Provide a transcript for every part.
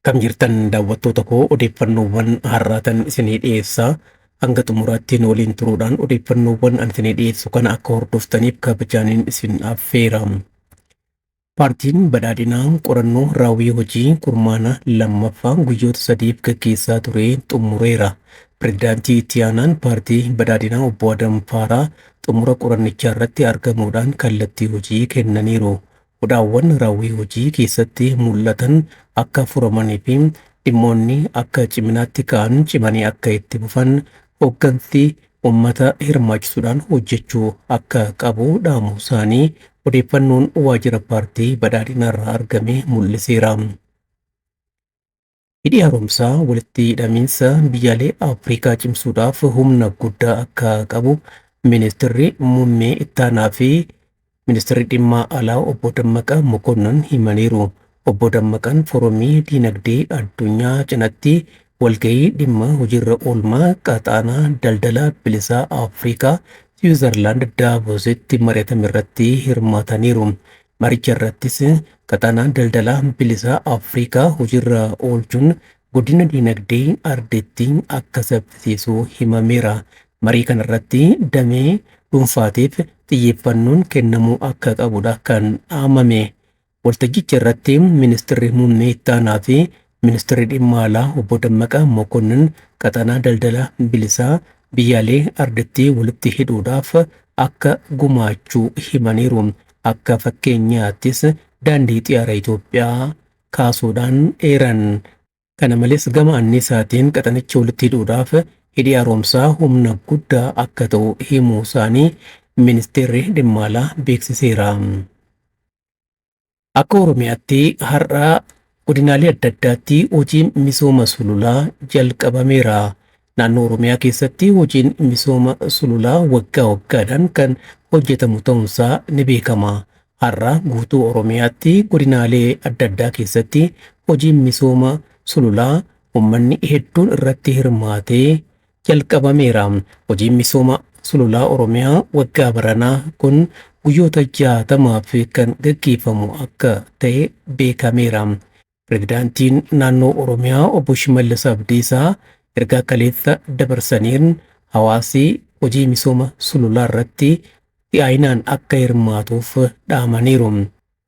Kam jirtan daawwattoota koo odeeffannoowwan har'aatan isinii dhiyeessaa hanga xumuraattiin waliin turuudhaan odeeffannoowwan an isinii dhiyeessu kana akka hordoftaniif kabajaaniin isin affeera. Paartiin badhaadhinaa qorannoo raawwii hojii kurmaana lammaffaa guyyoota sadiif gaggeessaa ture xumureera. Pireezidaantii itti aanaan paartii badhaadhinaa obbo Adam Faaraa xumura qorannichaa irratti argamuudhaan kallattii hojii kennaniiru. Odaawwan raawwii hojii keessatti mul'atan akka furamanii fi dhimmoonni akka ciminaatti ka'an cimanii akka itti fufan hooggansi uummata hirmaachisuudhaan hojjechuu akka qabu dhaamuu isaanii odeeffannoon waajjira paartii badhaadhinaa irraa argame mul'iseera. Hidhi haaromsaa walitti hidhamiinsa biyyaalee Afrikaa cimsuudhaaf humna guddaa akka qabu ministeerri muummee ittaanaa fi Ministeerri dhimma alaa obbo Dammaqaa Mokonnon himaniiru. Obbo Dammaqaan foorumii diinagdee addunyaa cinatti walgahii dhimma hojiirra oolmaa qaxaanaa daldala bilisaa Afrikaa Siwiizerlaand Daavoositti mari'atame irratti hirmaataniiru. Maricha irrattis qaxaanaa daldala bilisaa Afrikaa hojiirra oolchuun guddina diinagdee ardeettii akka saffisiisu himameera. Marii kana irratti damee dhuunfaatiif xiyyeeffannoon kennamuu akka qabudha kan dhaamame. Waltajjicha irratti ministeerri muummee ittaanaa fi ministeerri dhimma alaa obbo Dammaqaa Mokonnon qaxaanaa daldala bilisaa biyyaalee ardeettii walitti hidhuudhaaf akka gumaachuu himaniiru. Akka fakkeenyaattis daandii xiyyaara Itoophiyaa kaasuudhaan eeran. Kana malees gama anniisaatiin qaxanicha walitti hidhuudhaaf hidhi haaromsaa humna guddaa akka ta'u himuu isaanii ministeerri dhimma alaa beeksiseera. Akka Oromiyaatti har'a godinaalee adda addaatti hojiin misooma sululaa jalqabameera. Naannoo Oromiyaa keessatti hojiin misooma sululaa waggaa waggaadhaan kan hojjetamu ta'uunsaa ni beekama. Har'a guutuu Oromiyaatti godinaalee adda addaa keessatti hojiin misooma sululaa uummanni hedduun irratti hirmaatee jalqabameera. Hojiin misooma sululaa Oromiyaa waggaa baranaa kun guyyoota 60 kan gaggeeffamu akka ta'e beekameera. Pireezidaantiin naannoo Oromiyaa obbo Shimallis Abdiisaa ergaa kaleessa dabarsaniin hawaasi hojii misooma sululaa irratti si'aayinaan akka hirmaatuuf dhaamaniiru.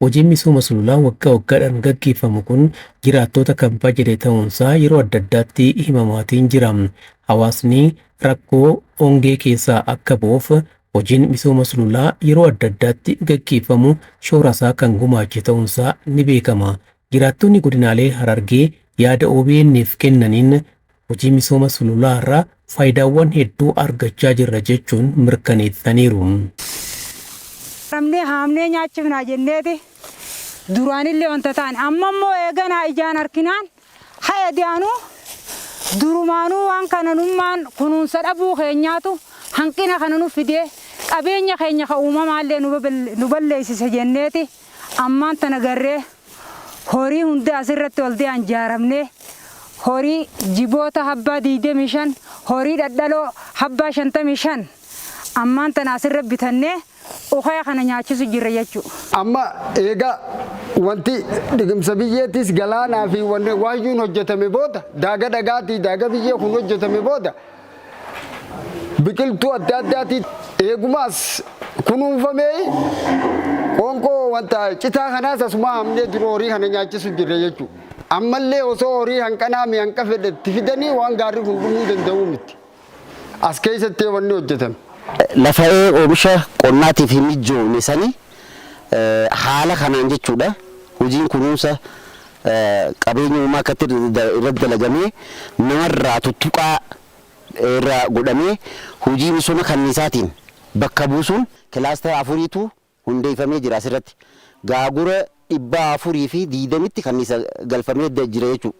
Hojiin misooma sululaa waggaa waggaadhaan gaggeeffamu kun jiraattota kan fayyade ta'uunsaa yeroo adda addaatti himamaatiin jira. Hawaasni rakkoo hongee keessaa akka ba'uuf hojiin misooma sululaa yeroo adda addaatti gaggeeffamu shoora isaa kan gumaache ta'uunsaa ni beekama. Jiraattonni godinaalee Harargee yaada OBN'f kennaniin hojii misooma sululaa irraa faayidaawwan hedduu argachaa jirra jechuun mirkaneessaniiru. Namni haamnee nyaachifnaa jenneeti duraanillee wanta ta'an amma immoo eeganaa ijaan harkinaan haya diyaanuu durumaanuu waan kananummaan kunuunsa dhabuu keenyaatu hanqina kana nu fidee qabeenya keenya ka uumamaallee nu balleessise jenneeti ammaan tana garree horii hunda asirratti ol dee'an jaaramnee horii jiboota habbaa 25 horii dhadhaloo habbaa 55 ammaan tana asirra bitannee ukaya kana nyaachisu jirra jechuudha. Amma eega wanti dhigimsa biyyeettis galaanaa fi waayyuun hojjetame booda daaga dhagaatii daaga biyyee kun hojjetame booda biqiltuu adda addaatii eegumaas kunuunfamee qoonqoo wanta citaa kanaas asuma hamnee jiru horii kana nyaachisu jirra jechuudha. Ammallee osoo horii hanqanaa mi hanqa fedhetti fidanii waan gaarii kun dhumuu danda'uu miti. As keessatti wanni hojjetame. Lafa'ee oomisha qonnaatiif hin mijoofne sani haala kanaan jechuudha. Hojiin kunuunsa qabeenya uumaa akkatti irratti dalagamee namarraa tuttuqaa irraa godhamee hojii misooma kanniisaatiin bakka buusuun kilaastara 4tu hundeeffamee jira asirratti. Gaagura 420tti kanniisa galfamee jira jechuudha.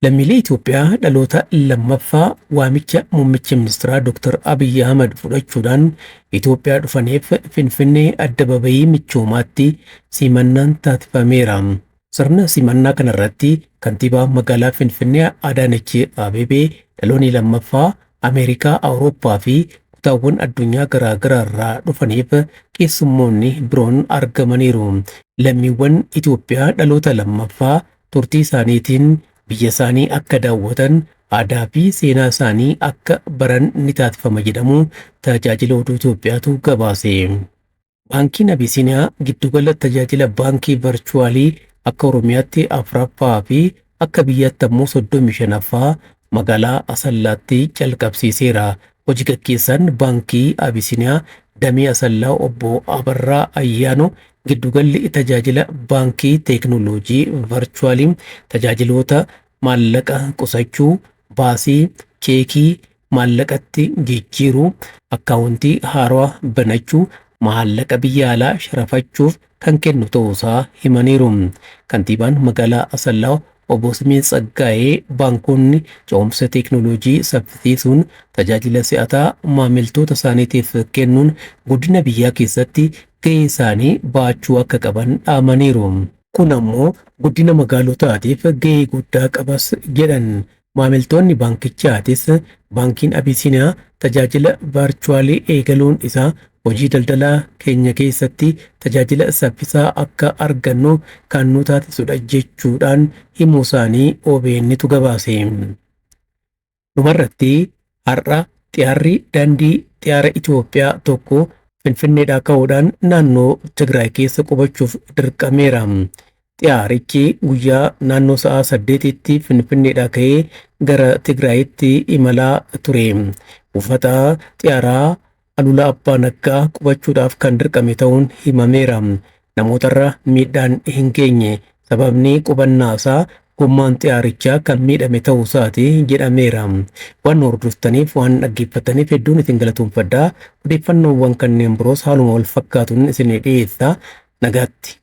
Lammiilee Itoophiyaa dhaloota lammaffaa waamicha muummicha ministeeraa Dr. Abiy Ahmed fudhachuudhaan Itoophiyaa dhufaniif Finfinnee Addabaabayii Michoomaatti simannaan taasifameera. Sirna simannaa kanarratti kantiibaa magaalaa Finfinnee Adaanech Abeebee dhaloonni lammaffaa Ameerikaa, Awurooppaa fi kutaawwan addunyaa garaagaraa irraa dhufaniif keessummoonni biroon argamaniiru. Lammiiwwan Itoophiyaa dhaloota lammaffaa turtii isaaniitiin biyya isaanii akka daawwatan aadaa fi seenaa isaanii akka baran ni taasifama jedhamu tajaajila oduu Itoophiyaatu gabaase. Baankiin Abisiiniyaa giddugala tajaajila baankii virchuwaalii akka Oromiyaatti 4ffaa fi akka biyyaatti ammoo 35ffaa magaalaa Asallaatti jalqabsiiseera. Hojii gaggeessaan baankii Abisiiniyaa damee Asallaa obbo Abarraa Ayyaanoo giddugalli tajaajila baankii teeknooloojii virchuwaalii tajaajiloota maallaqa qusachuu, baasii, cheekii, maallaqatti jijjiiruu, akkaawuntii haaraa banachuu, maallaqa biyya alaa sharafachuuf kan kennu ta'uusaa himaniiru. Kantiibaan magaalaa Asallaa obbo Simee Tsaggaa'ee baankonni ce'umsa teeknooloojii saffisiisuun tajaajila si'ataa maamiltoota isaaniitiif kennuun guddina biyyaa keessatti gahee isaanii baachuu akka qaban dhaamaniiru. Kun ammoo guddina magaalotaatiif gahee guddaa qabas jedhan. Maamiltoonni baankichaatis baankiin Abisiiniyaa tajaajila virchuwaalii eegaluun isaa hojii daldalaa keenya keessatti tajaajila saffisaa akka argannu kan nu taasisudha jechuudhaan himuu isaanii OBN'tu gabaase. Dhumarratti har'a xiyyaarri daandii xiyyaara Itoophiyaa tokko Finfinneedhaa ka'uudhaan naannoo Tigraay keessa qubachuuf dirqameera. Xiyyaarichi guyyaa naannoo sa'a 8tti Finfinneedhaa ka'ee gara Tigraayitti imalaa ture. Buufata xiyyaaraa Alula Abbaa Naggaa qubachuudhaaf kan dirqame ta'uun himameera. Namootarra miidhaan hin geenye. Sababni qubannaa isaa gommaan xiyyaarichaa kan miidhame ta'uu isaati jedhameera. Waan hordoftaniif waan dhaggeeffataniif hedduun isin galatoomfadha. Odeeffannoowwan kanneen biroos haaluma wal fakkaatuun isin dhiyeessa. Nagaatti.